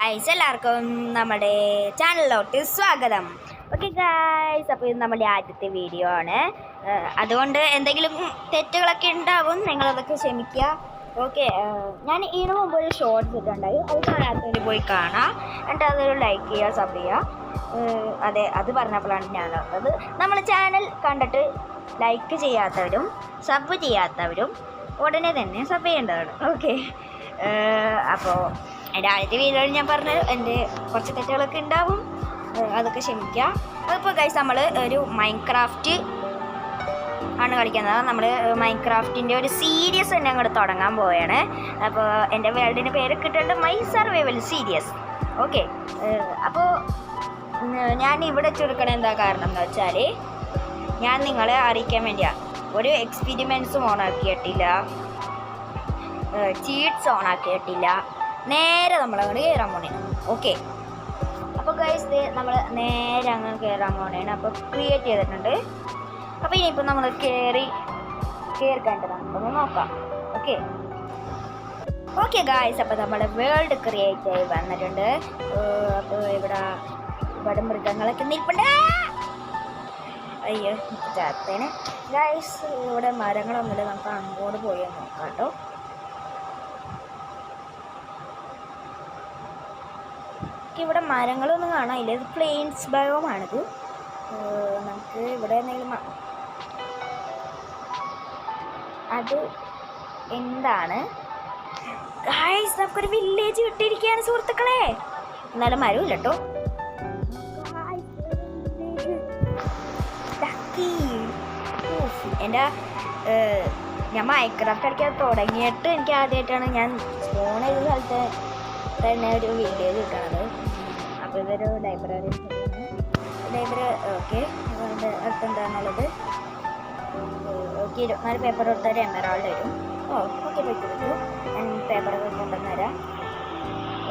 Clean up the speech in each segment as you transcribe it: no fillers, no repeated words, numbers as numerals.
Guys എല്ലാവർക്കും നമ്മുടെ ചാനലിലോട്ട് സ്വാഗതം. ഓക്കെ ഗായ്സ്, അപ്പോൾ ഇത് നമ്മുടെ ആദ്യത്തെ വീഡിയോ ആണ്. അതുകൊണ്ട് എന്തെങ്കിലും തെറ്റുകളൊക്കെ ഉണ്ടാവും, നിങ്ങളതൊക്കെ ക്ഷമിക്കുക. ഓക്കെ, ഞാൻ ഇതിനു മുമ്പ് ഒരു ഷോർട്സ് ഇട്ടുണ്ടായി, അത് കാണാത്തവർ പോയി കാണാം, എന്നിട്ട് അതൊരു ലൈക്ക് ചെയ്യുക, സബ് ചെയ്യുക. അതെ, അത് പറഞ്ഞപ്പോഴാണ് ഞാൻ ഓർത്തത്. നമ്മുടെ ചാനൽ കണ്ടിട്ട് ലൈക്ക് ചെയ്യാത്തവരും സബ് ചെയ്യാത്തവരും ഉടനെ തന്നെ സബ് ചെയ്യേണ്ടതാണ്. ഓക്കെ, അപ്പോൾ എൻ്റെ ആദ്യത്തെ വീഡിയോയിൽ ഞാൻ പറഞ്ഞത് എൻ്റെ കുറച്ച് തെറ്റുകളൊക്കെ ഉണ്ടാവും, അതൊക്കെ ക്ഷമിക്കുക. അതിപ്പോൾ ഗൈസ് നമ്മൾ ഒരു മൈൻക്രാഫ്റ്റ് ആണ് കളിക്കുന്നത്. നമ്മൾ മൈൻക്രാഫ്റ്റിൻ്റെ ഒരു സീരീസ് തന്നെ അങ്ങോട്ട് തുടങ്ങാൻ പോവുകയാണ്. അപ്പോൾ എൻ്റെ വേൾഡിൻ്റെ പേര് കിട്ടേണ്ടത് മൈ സർവൈവൽ സീരീസ്. ഓക്കെ, അപ്പോൾ ഞാൻ ഇവിടെ ചുരുക്കണ എന്താ കാരണം എന്ന് വെച്ചാൽ, ഞാൻ നിങ്ങളെ അറിയിക്കാൻ വേണ്ടിയാണ്. ഒരു എക്സ്പെരിമെൻറ്റ്സും ഓണാക്കിയിട്ടില്ല, ചീറ്റ്സ് ഓണാക്കിയിട്ടില്ല, നേരെ നമ്മളങ്ങോട്ട് കയറാൻ പോണേണ്. ഓക്കെ, അപ്പോൾ ഗൈസ് നമ്മൾ നേരെ അങ്ങ് കയറാൻ പോണേണ്. അപ്പോൾ ക്രിയേറ്റ് ചെയ്തിട്ടുണ്ട്. അപ്പോൾ ഇനിയിപ്പോൾ നമ്മൾ കയറിക്കേണ്ടതാണ്, നമുക്കൊന്ന് നോക്കാം. ഓക്കെ ഗൈസ്, അപ്പോൾ നമ്മൾ വേൾഡ് ക്രിയേറ്റ് ആയി വന്നിട്ടുണ്ട്. അപ്പോൾ ഇവിടെ മൃഗങ്ങളൊക്കെ നിൽപ്പുണ്ട്. അയ്യോ ചാത്തേന് ഗൈസ്, ഇവിടെ മരങ്ങളൊന്നുമില്ല, നമുക്ക് അങ്ങോട്ട് പോയി നോക്കാം കേട്ടോ. ഇവിടെ മരങ്ങളൊന്നും കാണാനില്ല, ഇത് പ്ലെയിൻസ് ബയോമാണിത്. നമുക്ക് ഇവിടെ എന്തെങ്കിലും അത് എന്താണ് ഗൈസ്, നമുക്കൊരു വില്ലേജ് കിട്ടിയിരിക്കുകയാണ് സുഹൃത്തുക്കളെ. എന്നാലും മരമില്ല കേട്ടോ. എൻ്റെ ഞാൻ മൈൻക്രാഫ്റ്റ് കളിക്കാൻ തുടങ്ങിയിട്ട് എനിക്ക് ആദ്യമായിട്ടാണ് ഞാൻ സ്പോൺ ചെയ്ത സ്ഥലത്ത് തന്നെ ഒരു വില്ലേജ് കിട്ടണത്. അപ്പോൾ ഇതൊരു ലൈബ്രറി. ഓക്കെ, അതുകൊണ്ട് അടുത്തെന്താണുള്ളത്? ഓക്കെ, 24 പേപ്പർ കൊടുത്താൽ എമറാൾഡ് വരും. ഓക്കെ, പറ്റൂ, ഞാൻ പേപ്പറൊക്കെ കൊണ്ടുവന്ന് തരാം.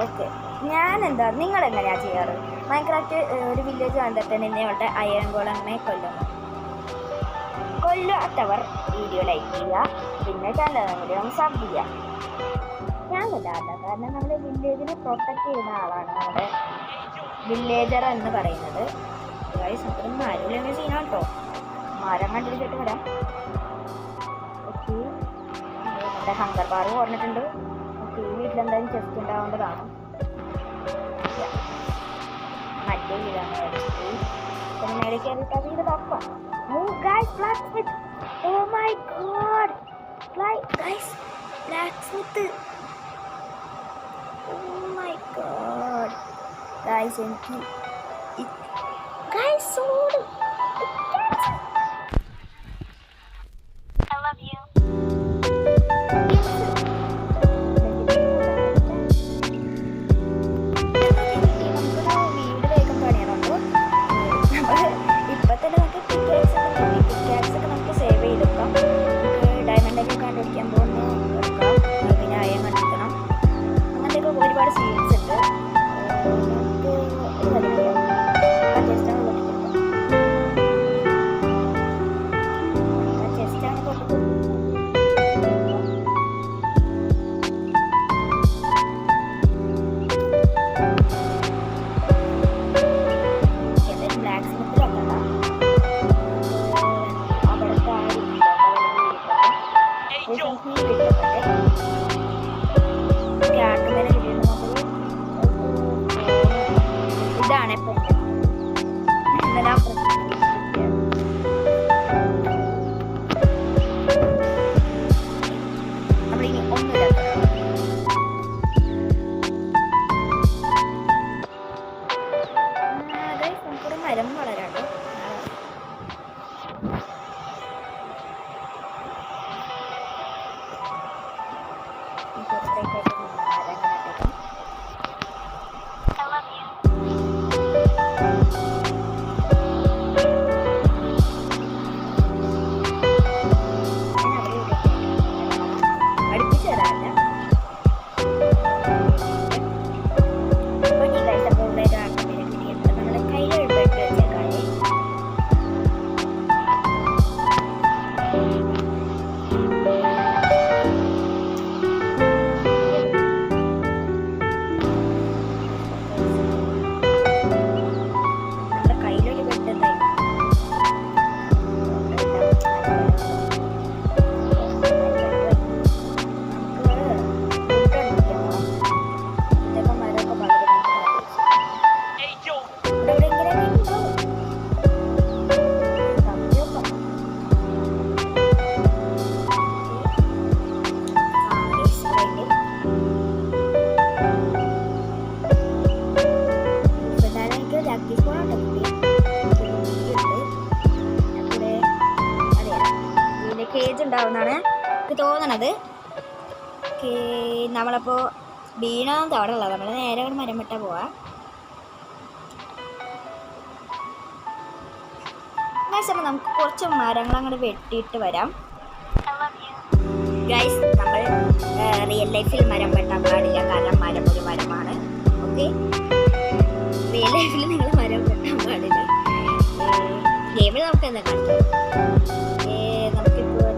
ഓക്കെ, നിങ്ങളെങ്ങനെയാണ് ചെയ്യാറ്? മൈൻക്രാഫ്റ്റ് ഒരു വില്ലേജ് കണ്ടെത്താൻ ഇന്നേവട്ടെ അയൺ ഗോളങ്ങനെ കൊല്ലാത്തവർ വീഡിയോ ലൈക്ക് ചെയ്യുക, പിന്നെ ചാനൽ സബ് ചെയ്യുക. ഞാൻ കൊല്ലാറില്ല, കാരണം നമ്മുടെ വില്ലേജിനെ പ്രൊട്ടക്റ്റ് ചെയ്യുന്ന ആളാണ് നമ്മുടെ വില്ലേജർ എന്ന് പറയുന്നത്. ഗൈസ്, അത്രയും മരമില്ലെങ്കിൽ സീനാണ് കേട്ടോ. മരം കണ്ടിട്ട് വരാം. ഓക്കെ, നമ്മുടെ ഹങ്കർ ബാർ പറഞ്ഞിട്ടുണ്ട്. ഓക്കെ, ഈ വീട്ടിലെന്തായാലും ചെസ്റ്റ് ഉണ്ടാവേണ്ടതാണ്. മറ്റേ വീടാണ് പിന്നെ മേലെ കയറിയിട്ട് അത് ഇത് നോക്കാം. blacksmith, oh my god, guys, blacksmith, oh my god, guys, guys, sword, I love you. ഒരുപാട് സീൻസ് ഉണ്ട്. ഇതാണ് നമ്മളിനി ഒന്നുമില്ല. നമുക്കൊരു മരം വളരാട്ടോ. I love you. ഉണ്ടാവുന്നതാണ് എനിക്ക് തോന്നണത്. നമ്മളപ്പോൾ വീണാന്ന് അവിടെ ഉള്ളത് നമ്മൾ നേരെ അവിടെ മരം വെട്ടാൻ പോവാം. സമയം നമുക്ക് കുറച്ച് മരങ്ങൾ അങ്ങോട്ട് വെട്ടിയിട്ട് വരാം ഗൈസ്. നമ്മൾ റിയൽ ലൈഫിൽ മരം വെട്ടാൻ പാടില്ല, കാരണം മരം ഒരു മരമാണ്. ഓക്കെ, റിയൽ ലൈഫിൽ നിങ്ങൾ മരം വെട്ടാൻ പാടില്ല. ഗെയിമിൽ നമുക്ക് എന്താ കാണിക്കാം. നമുക്കിപ്പോൾ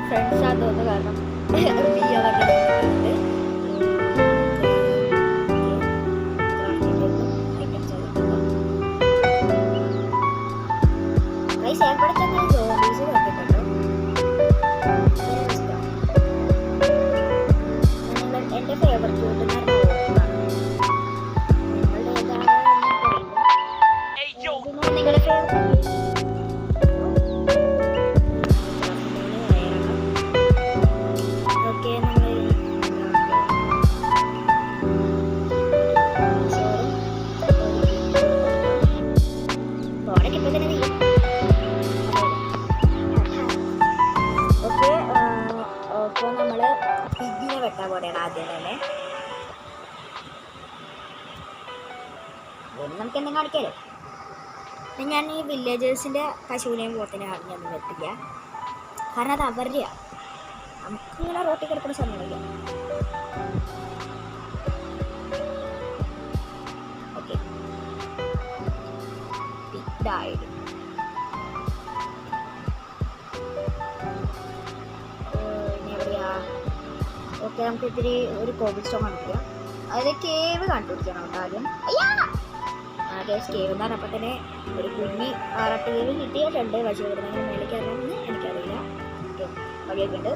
ഫ്രണ്ട്സ് ആണ് തോന്നുന്നു, കാരണം എൻ്റെ ഫേവറേറ്റ് നിങ്ങളുടെ വെട്ടാൻ പോലെയാണ് ആദ്യം തന്നെ. നമുക്ക് എന്തെങ്കിലും കാണിക്കാലോ. ഞാൻ ഈ വില്ലേജേഴ്സിൻ്റെ പശുവിനെയും പോത്തിനെ ഞാനൊന്നും വെട്ടില്ല, കാരണം അത് അവരുടെയാണ്. നമുക്ക് ഇങ്ങനെ റോട്ടിൽ കിടക്കുന്ന സമയമില്ല. ഓക്കെ, ഇതായത് ഓക്കെ. നമുക്ക് ഇത്തിരി ഒരു കോബിൾ സ്റ്റോൺ കണ്ടുപിടിക്കാം. അതായത് കേവ് കണ്ടുപിടിക്കണം കേട്ടോ ആദ്യം. ആദ്യം കേവ് എന്ന് പറഞ്ഞപ്പോൾ തന്നെ ഒരു കുഞ്ഞി 6-8 കേവ് കിട്ടിയിട്ടുണ്ട്. പക്ഷേ ഇവിടെ നിന്ന് മേലേക്ക് അറിയാമെന്ന് എനിക്കറിയില്ല. ഓക്കെ, വഴിയൊക്കെ ഉണ്ട്.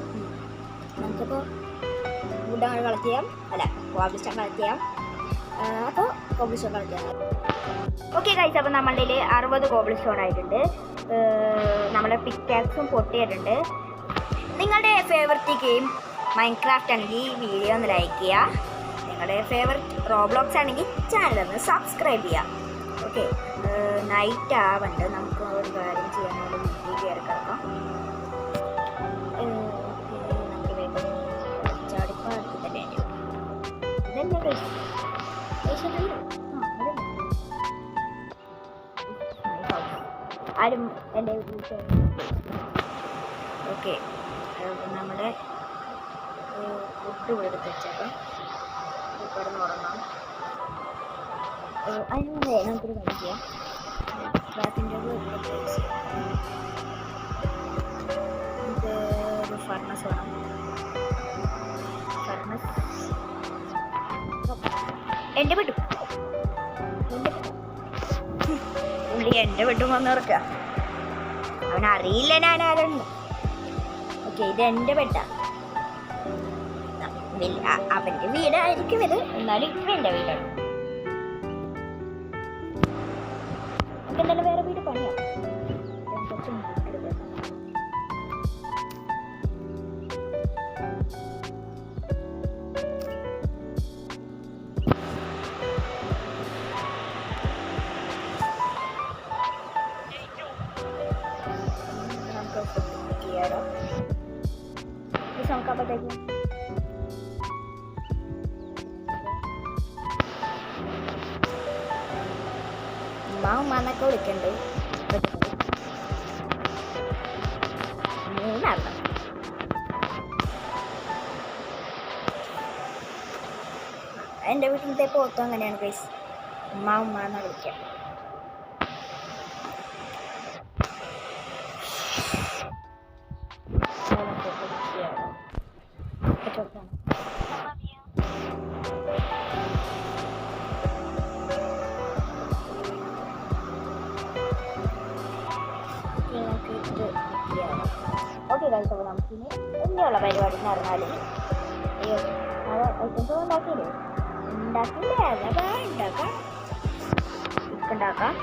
നമുക്കിപ്പോൾ വുഡ് അങ്ങനെ കളക്ട് ചെയ്യാം, അല്ല കോബിൾ സ്റ്റോൺ കളക്ട് ചെയ്യാം. അപ്പോൾ കോബിൾ സ്റ്റോൺ കളക്ട് ചെയ്യാം. ഓക്കെ ഗൈസ്, അപ്പോൾ നമ്മളുടെ 60 കോബിൾ സ്റ്റോൺ ആയിട്ടുണ്ട്. നമ്മുടെ പിക്കാക്സും പൊട്ടിയിട്ടുണ്ട്. നിങ്ങളുടെ ഫേവററ്റ് ഗെയിം മൈൻക്രാഫ്റ്റ് ആണെങ്കിൽ ഈ വീഡിയോ ഒന്ന് ലൈക്ക് ചെയ്യുക. നിങ്ങളുടെ ഫേവററ്റ് റോബ്ലോക്സ് ആണെങ്കിൽ ചാനൽ ഒന്ന് സബ്സ്ക്രൈബ് ചെയ്യുക. ഓക്കെ, നൈറ്റ് ആവുന്നുണ്ട്. നമുക്ക് ഒരു കാര്യം ചെയ്യാൻ വീട്ടിൽ കയറി കിടക്കാം. നമുക്ക് വേഗം ചാടിപ്പോൾ അടുത്ത് തന്നെ ഇതല്ലേ ആരും എൻ്റെ വീട്ടിൽ. ഓക്കെ, നമ്മുടെ ഫുഡ് എടുത്ത് വെച്ചേക്കാം. കിടന്ന് ഉറങ്ങാം. അതിന് മുന്നേ നമുക്കൊരു കാര്യം ചെയ്യാം. ബാത്തിൻ്റെ ഇത് ഒരു ഫർണസ് വേണം. ഫർണസ് എൻ്റെ വീട്ടും പുള്ളി എൻ്റെ വീട്ടും വന്ന് ഇറക്കുക. അവനറിയില്ല ഞാൻ ആരുണ്ട്. ഓക്കെ, ഇത് എൻ്റെ ബെഡാണ്. അവൻ്റെ വീടായിരിക്കും ഇത്, എന്നാലും ഇപ്പം എൻ്റെ വീടാണ്. നമുക്ക് എന്തായാലും വേറെ വീട് പണിയാം. നമുക്ക് ചെയ്യാറോ നമുക്കപ്പോഴത്തേക്കും ഉമ്മാന്നൊക്കെ വിളിക്കണ്ട്. 3 എൻ്റെ വീട്ടിലത്തെ പോത്തും അങ്ങനെയാണ് ഗൈസ്. ഉമ്മാന്നാ വിളിക്കുക. ഓക്കെ ഗൈസ്, അപ്പോൾ നമുക്കിനി ഇനിയുള്ള പരിപാടി എന്ന് പറഞ്ഞാൽ ഐറ്റംസ് ഉണ്ടാക്കിയില്ലേ, ഉണ്ടാക്കില്ലേ അതൊക്കെ ഉണ്ടാക്കാം. ഇപ്പം ഉണ്ടാക്കാം.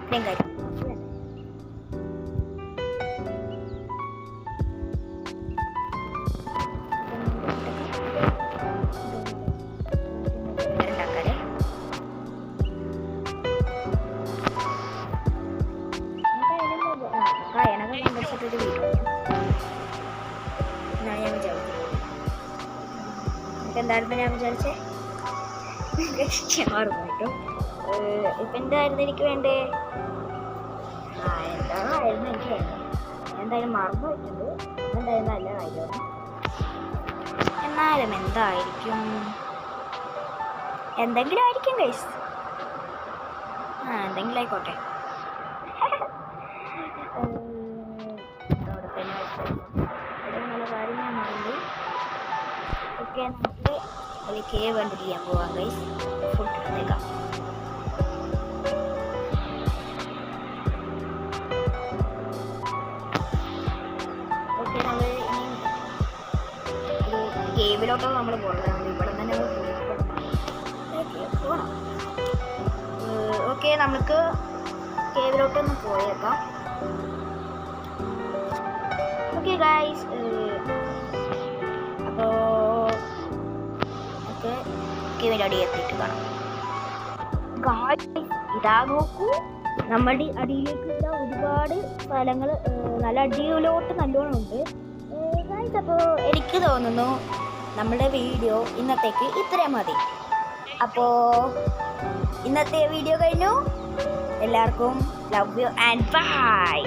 ഇത്രയും കാര്യം എന്തായിരുന്നു ഞാൻ വിചാരിച്ചേ? മറന്നു കേട്ടോ. ഇപ്പം എന്തായിരുന്നു എനിക്ക് വേണ്ടേ? എന്തായിരുന്നു എനിക്ക് വേണ്ടത്? എന്തായാലും മറന്നു വെച്ചത്. എന്തായാലും നല്ല കാര്യമാണ്. എന്നാലും എന്തായിരിക്കും? എന്തെങ്കിലും ആയിരിക്കും ഗൈസ്. എന്തെങ്കിലും ആയിക്കോട്ടെ. അവിടെ തന്നെ നല്ല കാര്യം ഞാൻ മറന്നു. ഓക്കെ, നമുക്ക് അതിൽ കേവ് കണ്ടിരിക്കാൻ പോവാം ഗൈസ്. ഫുഡ് എടുത്തേക്കാം. ഓക്കെ, നമ്മൾ ഇനി ഒരു കേവിലോട്ടാണ് നമ്മൾ പോകുന്നത്. ഇവിടെ തന്നെ പോകണം. ഓക്കെ, നമുക്ക് കേവിലോട്ടൊന്ന് പോയേക്കാം. ഓക്കെ ഗൈസ്, അപ്പോൾ നമുക്ക് കേവിൻ്റെ അടി എത്തിയിട്ട് കാണാം. ഗൈസ് ഇതാ നോക്കൂ, നമ്മുടെ അടിയിലേക്ക് ഇതാ ഒരുപാട് സ്ഥലങ്ങൾ നല്ല അടിയിലോട്ട് നല്ലോണം ഉണ്ട് ഗൈസ്. അപ്പോൾ എനിക്ക് തോന്നുന്നു നമ്മുടെ വീഡിയോ ഇന്നത്തേക്ക് ഇത്രയും മതി. അപ്പോൾ ഇന്നത്തെ വീഡിയോ കഴിഞ്ഞു. എല്ലാവർക്കും ലവ് യു ആൻഡ് ബൈ.